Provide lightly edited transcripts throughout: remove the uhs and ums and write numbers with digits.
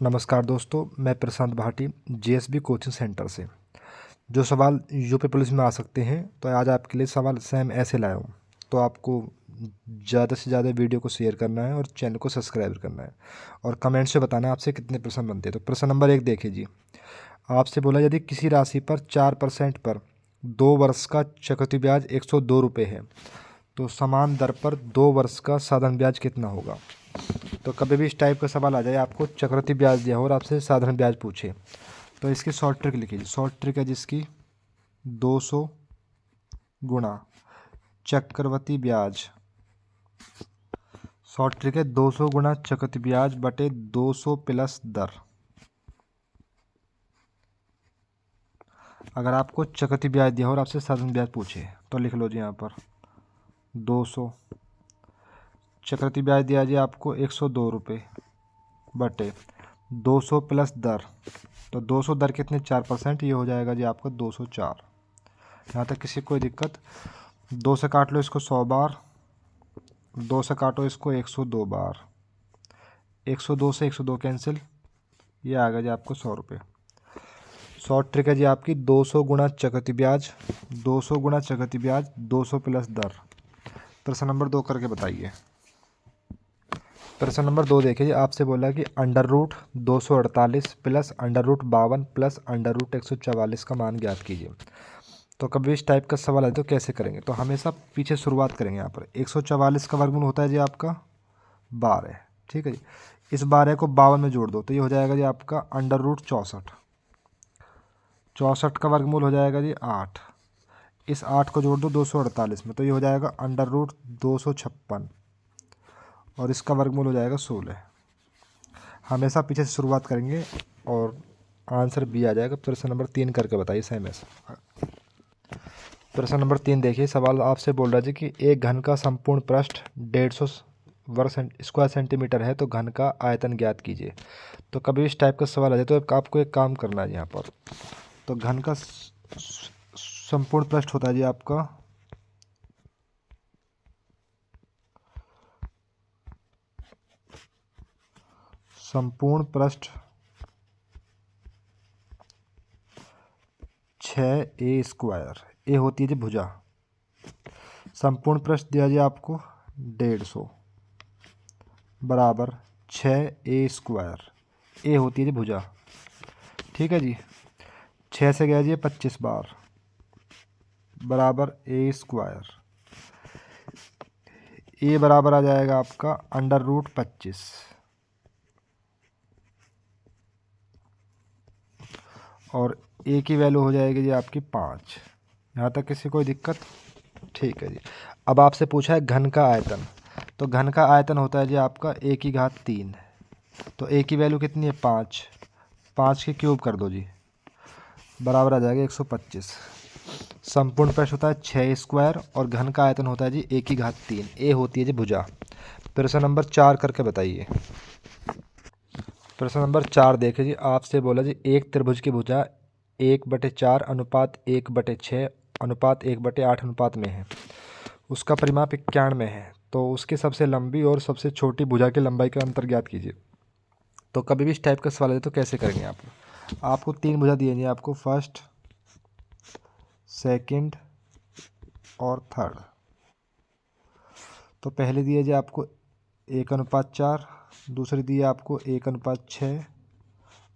नमस्कार दोस्तों, मैं प्रशांत भाटी जेएसबी कोचिंग सेंटर से। जो सवाल यूपी पुलिस में आ सकते हैं, तो आज आपके लिए सवाल सेम ऐसे लाया हूँ। तो आपको ज़्यादा से ज़्यादा वीडियो को शेयर करना है और चैनल को सब्सक्राइब करना है और कमेंट से बताना है आपसे कितने प्रश्न बनते हैं। तो प्रश्न नंबर 1 देखिए जी, आपसे बोला यदि किसी राशि पर 4% पर 2 वर्ष का चक्रवृद्धि ब्याज 102 रुपये है, तो समान दर पर 2 वर्ष का साधारण ब्याज कितना होगा। तो कभी भी इस टाइप का सवाल आ जाए, आपको चक्रवृद्धि ब्याज दिया हो और आपसे साधारण ब्याज पूछे, तो इसकी शॉर्ट ट्रिक लिखिए। शॉर्ट ट्रिक है जिसकी 200 गुणा चक्रवृद्धि ब्याज। शॉर्ट ट्रिक है 200 गुणा चक्रवृद्धि ब्याज बटे 200 प्लस दर। अगर आपको चक्रवृद्धि ब्याज दिया हो और आपसे साधारण ब्याज पूछे, तो लिख लो जी यहाँ पर 200। चक्रवृद्धि ब्याज दिया जी आपको 102 रुपये बटे 200 प्लस दर। तो 200 दर कितने 4%, ये हो जाएगा जी आपका 204। यहाँ तक किसी कोई दिक्कत? 2 से काट लो इसको 100 बार, 2 से काटो इसको 102 बार, 102 से 102 कैंसिल, ये आ गया जी आपको 100 रुपये। शॉर्ट ट्रिक है जी आपकी 200 गुणा चक्रवृद्धि ब्याज, 200 गुणा चक्रवृद्धि ब्याज 200 प्लस दर। प्रश्न नंबर 2 करके बताइए। प्रश्न नंबर 2 देखिए, आपसे बोला कि under root 248 plus under root 52 plus under root 144 का मान ज्ञात कीजिए। तो कभी इस टाइप का सवाल है तो कैसे करेंगे? तो हमेशा पीछे शुरुआत करेंगे। यहाँ पर 144 का वर्गमूल होता है जी आपका 12, ठीक है जी। इस 12 को 52 में जोड़ दो, तो ये हो जाएगा जी आपका अंडर रूट 64। 64 का वर्गमूल हो जाएगा जी 8। इस 8 को जोड़ दो 248 में, तो ये हो जाएगा अंडर रूट 256 और इसका वर्गमूल हो जाएगा 16। हमेशा पीछे से शुरुआत करेंगे और आंसर बी आ जाएगा। प्रश्न नंबर 3 करके बताइए सेम ऐसा। प्रश्न नंबर 3 देखिए, सवाल आपसे बोल रहा है कि एक घन का संपूर्ण पृष्ठ 150 वर्ग स्क्वायर सेंटीमीटर है, तो घन का आयतन ज्ञात कीजिए। तो कभी इस टाइप का सवाल आ जाए तो आपको एक काम करना है यहाँ पर। तो घन का संपूर्ण पृष्ठ होता है जी आपका संपूर्ण पृष्ठ 6a स्क्वायर। ए होती है जी भुजा। संपूर्ण पृष्ठ दिया जी आपको 150 बराबर 6a स्क्वायर। ए होती है जी भुजा, ठीक है जी। 6 से गया जी 25 बार बराबर a स्क्वायर। ए बराबर आ जाएगा आपका अंडर रूट 25 और ए की वैल्यू हो जाएगी जी आपकी 5। यहाँ तक किसी कोई दिक्कत? ठीक है जी। अब आपसे पूछा है घन का आयतन। तो घन का आयतन होता है जी आपका ए की घात 3। तो ए की वैल्यू कितनी है 5, 5 की क्यूब कर दो जी, बराबर आ जाएगा 125। संपूर्ण पृष्ठ होता है 6 स्क्वायर और घन का आयतन होता है जी ए की घात 3। ए होती है जी भुजा। प्रश्न नंबर 4 करके बताइए। प्रश्न नंबर 4 देखिए जी, आपसे बोला जी एक त्रिभुज की भुजा 1/4 अनुपात 1/6 अनुपात 1/8 अनुपात में है। उसका परिमाप 91 है। तो उसकी सबसे लंबी और सबसे छोटी भुजा की लंबाई का अंतर ज्ञात कीजिए। तो कभी भी इस टाइप का सवाल है तो कैसे करेंगे आप? आपको 3 भुजा दिए हैं, आपको फर्स्ट, सेकंड और थर्ड। तो पहले दिए जी आपको 1:4, दूसरी दी है आपको 1:6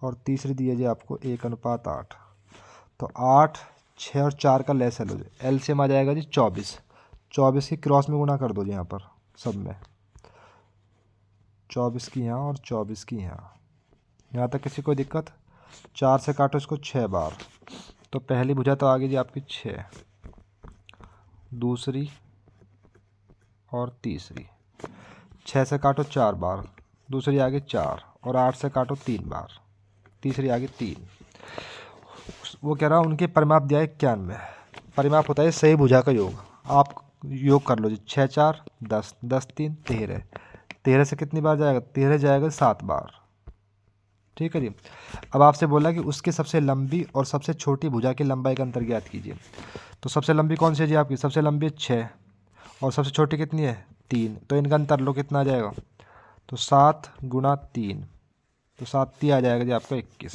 और तीसरी दी है जी आपको 1:8। तो 8, 6 और 4 का लेसल हो जाए, एलसीएम आ जाएगा जी 24। 24 की क्रॉस में गुणा कर दो जी यहाँ पर सब में, 24 की यहाँ और 24 की यहाँ। यहाँ तक किसी को दिक्कत? 4 से काटो इसको 6 बार, तो पहली भुजा तो आ गई जी आपकी 6, दूसरी और तीसरी। 6 से काटो 4 बार, दूसरी आ गई 4 और 8 से काटो 3 बार, तीसरी आ गई 3। वो कह रहा है उनके परिमाप दिया है 91। परिमाप होता है सही भुजा का योग। आप योग कर लो जी, 6 4 10, 10 3 13। 13 से कितनी बार जाएगा? 13 जाएगा 7 बार, ठीक है जी। अब आपसे बोला कि उसकी सबसे लंबी और सबसे छोटी भुजा की लंबाई का अंतर ज्ञात कीजिए। तो सबसे लंबी कौन सी है जी आपकी? सबसे लंबी 6 और सबसे छोटी कितनी है? 3। तो इनका अंतर लो कितना आ जाएगा? तो 7 गुणा 3 तो 7 आ जाएगा जी आपका 21।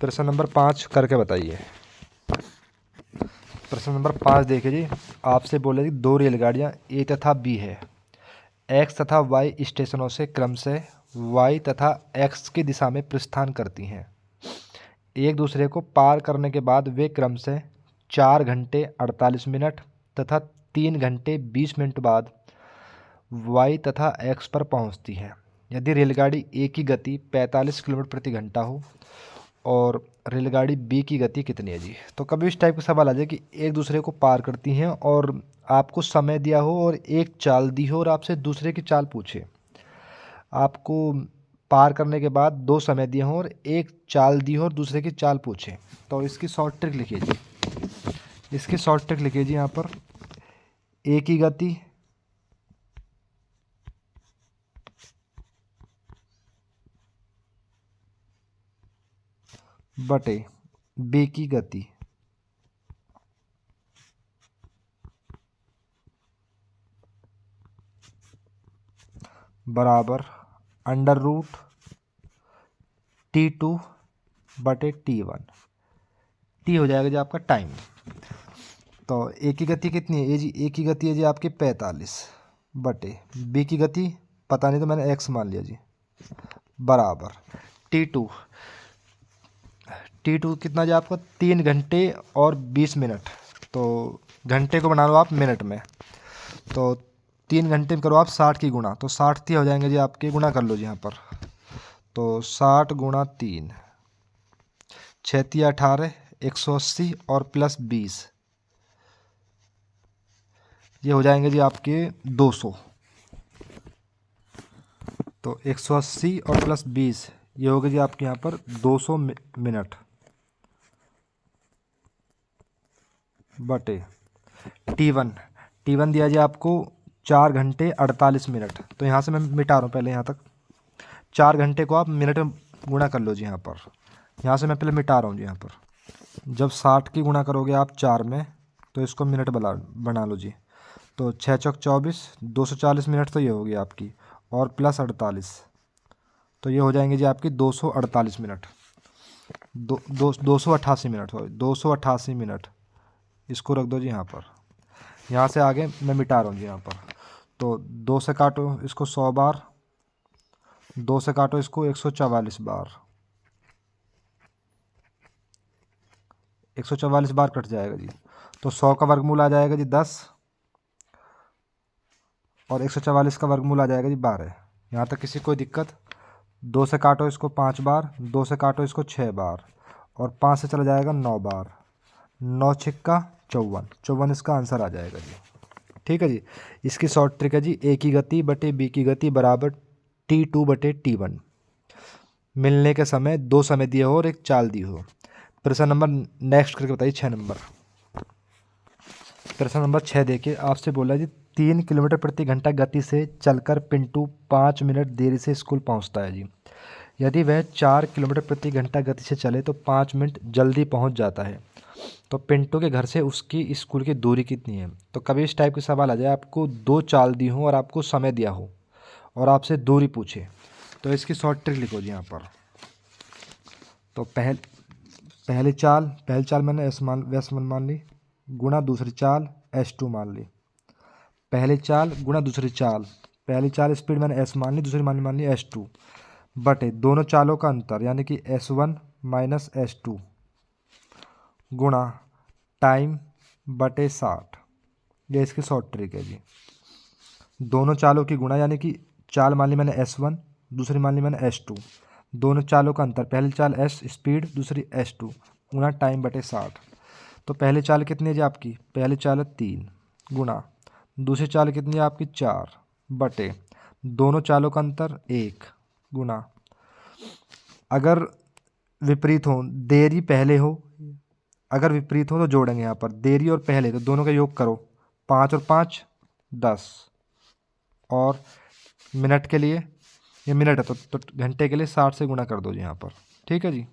प्रश्न नंबर 5 करके बताइए। प्रश्न नंबर 5 देखिए जी, आपसे बोले जी 2 रेलगाड़ियाँ ए तथा बी है, एक्स तथा वाई स्टेशनों से क्रमशः वाई तथा एक्स की दिशा में प्रस्थान करती हैं। एक दूसरे को पार करने के बाद वे क्रमशः 4 घंटे 48 मिनट तथा 3 घंटे 20 मिनट बाद वाई तथा एक्स पर पहुंचती है। यदि रेलगाड़ी ए की गति 45 किलोमीटर प्रति घंटा हो और रेलगाड़ी बी की गति कितनी है जी। तो कभी इस टाइप का सवाल आ जाए कि एक दूसरे को पार करती हैं और आपको समय दिया हो और एक चाल दी हो और आपसे दूसरे की चाल पूछे। आपको पार करने के बाद 2 समय दिए हों और एक चाल दी हो और दूसरे की चाल पूछे, तो इसकी शॉर्ट ट्रिक लिखिए जी। इसकी शॉर्ट ट्रिक लिखिए जी यहाँ पर, ए की गति बटे बी की गति बराबर √ T2 बटे T1। टी हो जाएगा जी आपका टाइम। तो ए की गति कितनी है जी, ए की गति है जी आपकी 45 बटे बी की गति पता नहीं तो मैंने एक्स मान लिया जी, बराबर T2 कितना जी आपका 3 घंटे और 20 मिनट। तो घंटे को बना लो आप मिनट में, तो 3 घंटे में करो आप 60 की गुणा, तो 60 हो जाएंगे जी आपके, गुणा कर लो जी यहाँ पर। तो 60 गुणा 3, 6 18, 180 और प्लस 20, ये हो जाएंगे जी आपके 200। तो 180 और प्लस 20 ये हो गए जी आपके यहाँ पर 200 मिनट बटे T1 दिया जी आपको 4 घंटे 48 मिनट। तो यहाँ से मैं मिटा रहा हूँ पहले, यहाँ तक 4 घंटे को आप मिनट में गुणा कर लो जी यहाँ पर। यहाँ से मैं पहले मिटा रहा हूँ जी यहाँ पर। जब 60 की गुणा करोगे आप 4 में तो इसको मिनट बना लो जी। तो 6 चौक 24, 240 मिनट तो ये होगी आपकी, और प्लस 48 तो ये हो जाएंगे जी आपकी 248 मिनट, 288 मिनट, सॉरी 288 मिनट। इसको रख दो जी यहाँ पर। यहाँ से आगे मैं मिटा रहा हूँ जी यहाँ पर। तो 2 से काटो इसको 100 बार, 2 से काटो इसको 144 बार, 144 बार कट जाएगा जी। तो 100 का वर्गमूल आ जाएगा जी 10 और 144 का वर्गमूल आ जाएगा जी 12। यहाँ तक किसी कोई दिक्कत? 2 से काटो इसको 5 बार, 2 से काटो इसको 6 बार और 5 से चला जाएगा 9 बार, 9 छिक्का 54 इसका आंसर आ जाएगा जी। ठीक है जी। इसकी शॉर्ट ट्रिक है जी, ए की गति बटे बी की गति बराबर T2 बटे T1। मिलने के समय 2 समय दिए हो और एक चाल दी हो। प्रश्न नंबर नेक्स्ट करके बताइए 6 नंबर। प्रश्न नंबर 6 देखिए, आपसे बोला जी 3 किलोमीटर प्रति घंटा गति से चलकर पिंटू 5 मिनट देरी से स्कूल पहुंचता है जी। यदि वह 4 किलोमीटर प्रति घंटा गति से चले तो 5 मिनट जल्दी पहुंच जाता है, तो पिंटू के घर से उसकी स्कूल की दूरी कितनी है। तो कभी इस टाइप के सवाल आ जाए, आपको 2 चाल दी हो और आपको समय दिया हो और आपसे दूरी पूछे, तो इसकी शॉर्ट ट्रिक लिखो जी यहाँ पर। तो पहली चाल मैंने S1 मान ली, गुणा दूसरी चाल S2 मान ली। पहली चाल गुणा दूसरी चाल, पहली चाल स्पीड मैंने S मान ली, दूसरी मान ली S2 बटे दोनों चालों का अंतर यानी कि S1 माइनस S2 गुणा टाइम बटे 60। ये इसकी शॉर्ट ट्रिक है जी। दोनों चालों की गुणा यानी कि चाल मान ली मैंने S1, दूसरी मान ली मैंने S2, दोनों चालों का अंतर, पहली चाल S स्पीड, दूसरी S2 गुणा टाइम बटे 60। तो पहली चाल कितनी है जी आपकी, पहली चाल है 3 गुणा दूसरी चाल कितनी है आपकी 4 बटे दोनों चालों का अंतर 1 गुणा, अगर विपरीत हो, देरी पहले हो, अगर विपरीत हो तो जोड़ेंगे यहाँ पर देरी और पहले, तो दोनों का योग करो, 5 और 5 10, और मिनट के लिए ये मिनट है तो घंटे के लिए 60 से गुणा कर दो जी यहाँ पर। ठीक है जी।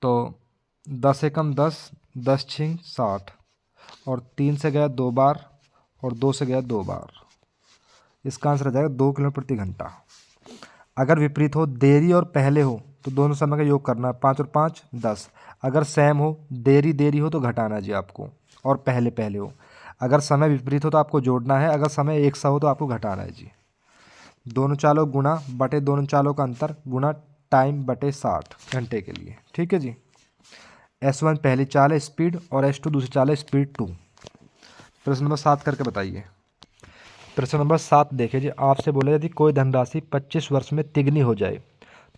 तो 10 से कम 10, 10 छिंग 60 और 3 से गया 2 बार और 2 से गया 2 बार। इसका आंसर आ जाएगा 2 किलोमीटर प्रति घंटा। अगर विपरीत हो, देरी और पहले हो, तो दोनों समय का योग करना है। 5 और 5 10। अगर सेम हो, देरी देरी हो तो घटाना जी आपको, और पहले पहले हो। अगर समय विपरीत हो तो आपको जोड़ना है, अगर समय एक सा हो तो आपको घटाना है जी। दोनों चालों गुणा बटे दोनों चालों का अंतर गुणा टाइम बटे 60 घंटे के लिए। ठीक है जी। S1 पहली चाल है स्पीड, और S2 दूसरी चाल है स्पीड 2। प्रश्न नंबर 7 करके बताइए। प्रश्न नंबर 7 देखिए जी, आपसे बोला यदि कोई धनराशि 25 वर्ष में तिगनी हो जाए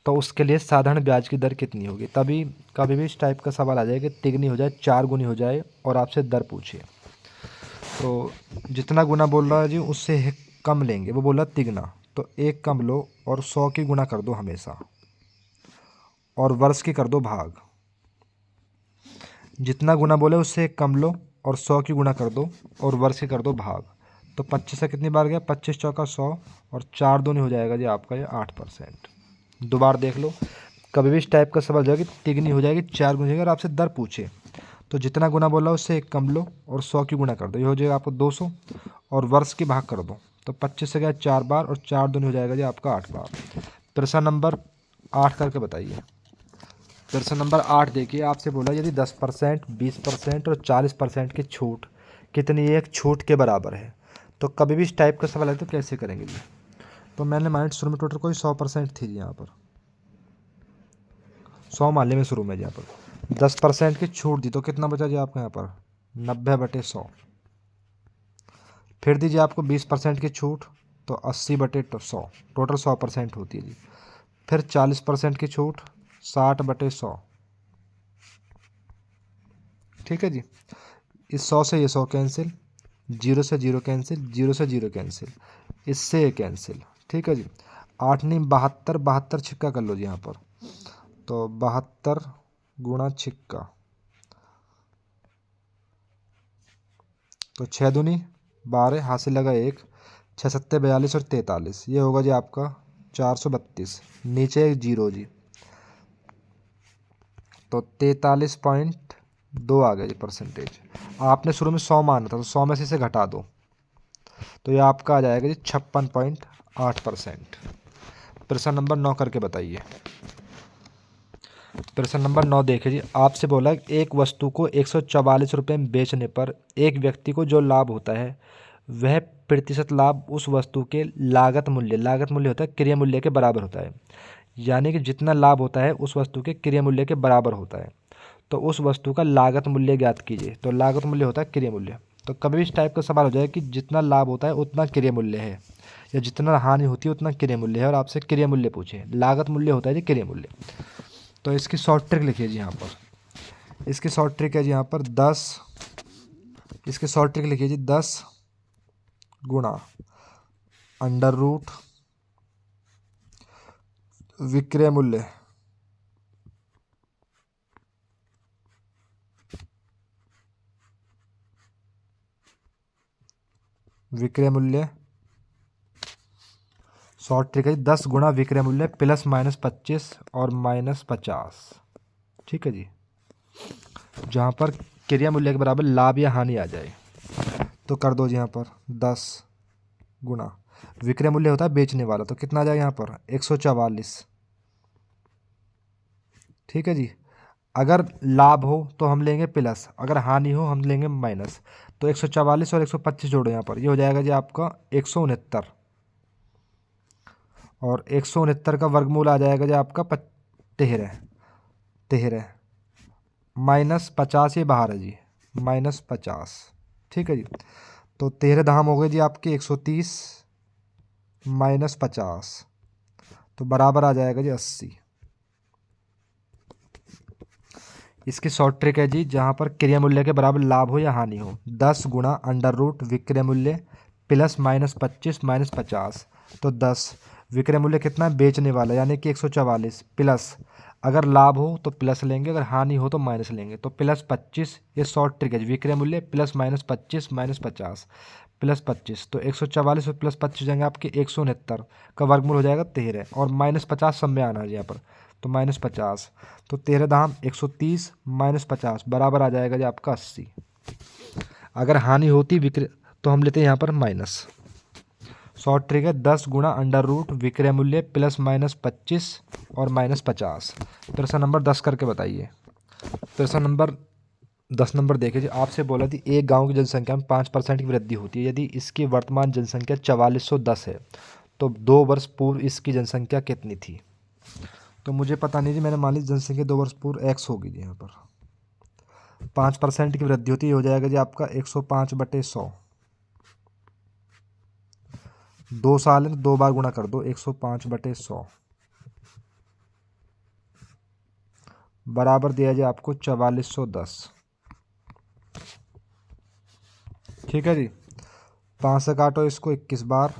तो उसके लिए साधारण ब्याज की दर कितनी होगी। तभी कभी भी इस टाइप का सवाल आ जाए कि तिगनी हो जाए, 4 गुनी हो जाए और आपसे दर पूछिए, तो जितना गुना बोल रहा है जी उससे कम लेंगे। वो बोला तिगना, तो 1 कम लो और 100 की गुना कर दो हमेशा, और वर्ष की कर दो भाग। जितना गुना बोले उससे 1 कम लो और 100 की गुना कर दो और वर्ष की कर दो भाग। तो 25 से कितनी बार गया, 25 चौका 100, और 4 दूनी हो जाएगा जी आपका ये 8%। दोबारा देख लो, कभी भी इस टाइप का सवाल जाएगा कि तिगनी हो जाएगी, 4 गुना हो जाएगा, और आपसे दर पूछे तो जितना गुना बोला उससे 1 कम लो और 100 की गुना कर दो, ये हो जाएगा आपको 200, और वर्ष की भाग कर दो। तो 25 से गया 4 बार, और 4 दूनी हो जाएगा जी आपका 8 बार। प्रश्न नंबर 8 करके बताइए। प्रश्न नंबर 8 देखिए, आपसे बोला यदि 10%, 20% और 40% की छूट कितनी एक छूट के बराबर है। तो कभी भी इस टाइप का सवाल है तो कैसे करेंगे जी। तो मैंने मान शुरू में टोटल कोई 100% थी यहाँ पर, 100 मान लिया मैं शुरू में यहाँ पर। 10% की छूट दी तो कितना बचा जी आपको यहाँ पर, 90/100। फिर दीजिए आपको 20% की छूट, तो 80/100, टोटल 100% होती है जी। फिर 40% की छूट, 60/100। ठीक है जी। इस 100 से ये 100 कैंसिल, 0 से 0 कैंसिल, 0 से 0 कैंसिल, इससे ये कैंसिल। ठीक है जी। 8 नहीं 72, 72 छिक्का कर लो जी यहाँ पर, तो 72 गुणा छिक्का, तो 6 दूनी 12, हासिल लगा 1, 6 सत्ते 42 और 43, ये होगा जी आपका 432। नीचे एक 0 जी, तो 43.2 आ गया जी परसेंटेज। आपने शुरू में 100 माना था, तो 100 में से इसे घटा दो, तो ये आपका आ जाएगा जी 56.8%। प्रश्न नंबर 9 करके बताइए। प्रश्न नंबर 9 देखिए जी, आपसे बोला एक वस्तु को 144 रुपये में बेचने पर एक व्यक्ति को जो लाभ होता है वह प्रतिशत लाभ उस वस्तु के लागत मूल्य होता है क्रय मूल्य के बराबर होता है। यानी कि जितना लाभ होता है उस वस्तु के क्रय मूल्य के बराबर होता है, तो उस वस्तु का लागत मूल्य ज्ञात कीजिए। तो लागत मूल्य होता है क्रय मूल्य। तो कभी भी इस टाइप का सवाल हो जाए कि जितना लाभ होता है उतना क्रय मूल्य है, या जितना हानि होती है उतना क्रय मूल्य है, और आपसे क्रय मूल्य पूछे, लागत मूल्य होता है जी क्रय मूल्य। तो इसकी शॉर्ट ट्रिक लिखिए जी यहाँ पर। इसकी शॉर्ट ट्रिक है जी यहाँ पर 10, इसकी शॉर्ट ट्रिक लिखिए जी 10 गुणा अंडर रूट विक्रय मूल्य शॉर्ट ट्रिक है 10 गुणा विक्रय मूल्य प्लस -25 और -50। ठीक है जी। जहाँ पर क्रय मूल्य के बराबर लाभ या हानि आ जाए तो कर दो जी यहाँ पर 10 गुणा विक्रय मूल्य होता है बेचने वाला, तो कितना आ जाएगा यहाँ पर 144। ठीक है जी। अगर लाभ हो तो हम लेंगे प्लस, अगर हानि हो हम लेंगे माइनस। तो 144 और 125 जोड़ो यहाँ पर, ये हो जाएगा जी आपका 169, और 169 का वर्गमूल आ जाएगा जी आपका 13 -50 ये बाहर है जी, -50। ठीक है जी। तो 13 धाम हो गए जी आपके 130 -50, तो बराबर आ जाएगा जी 80। इसकी शॉर्ट ट्रिक है जी, जहाँ पर क्रय मूल्य के बराबर लाभ हो या हानि हो, 10 गुणा अंडर रूट विक्रय मूल्य प्लस -25 -50। तो 10 विक्रय मूल्य कितना है बेचने वाला, यानी कि 144, प्लस अगर लाभ हो तो प्लस लेंगे, अगर हानि हो तो माइनस लेंगे, तो +25। ये शॉर्ट ट्रिक है, विक्रय मूल्य प्लस -25 -50 +25, तो 144 और +25 जाएंगे आपके 169 का वर्गमूल हो जाएगा 13, और -50 सब में आना है यहाँ पर, तो -50। तो 13 धाम 130 -50 बराबर आ जाएगा जी आपका 80। अगर हानि होती विक्रय तो हम लेते हैं यहाँ पर माइनस। शॉर्ट ट्रिक है 10 गुणा अंडर रूट विक्रय मूल्य प्लस माइनस 25 और माइनस 50। प्रश्न नंबर 10 करके बताइए। प्रश्न नंबर 10 नंबर देखिए जी, आपसे बोला थी एक गांव की जनसंख्या में 5% की वृद्धि होती है। यदि इसकी वर्तमान जनसंख्या 4410 है तो 2 वर्ष पूर्व इसकी जनसंख्या कितनी थी। तो मुझे पता नहीं जी, मैंने मान ली जनसंख्या 2 वर्ष पूर्व x होगी जी। यहाँ पर 5% की वृद्धि होती है, हो जाएगा जी आपका 105/100। 2 साल है तो 2 बार गुणा कर दो, 105/100 बराबर दिया जाए आपको 4410। ठीक है जी। 5 से काटो इसको 21 बार,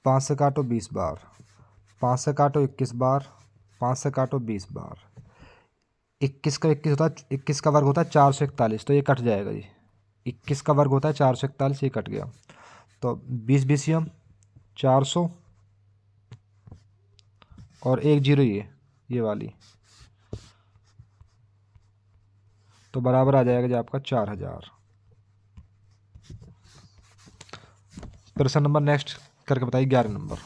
5 से काटो 20 बार, 5 से काटो 21 बार, 5 से काटो 20 बार। 21 का 21 होता है, 21 का वर्ग होता है 441, तो ये कट जाएगा जी। 21 का वर्ग होता है 441, ये कट गया। तो 20 बीसीएम 400 और 1 जीरो ये वाली, तो बराबर आ जाएगा जी आपका 4000। प्रश्न नंबर नेक्स्ट करके बताइए 11 नंबर।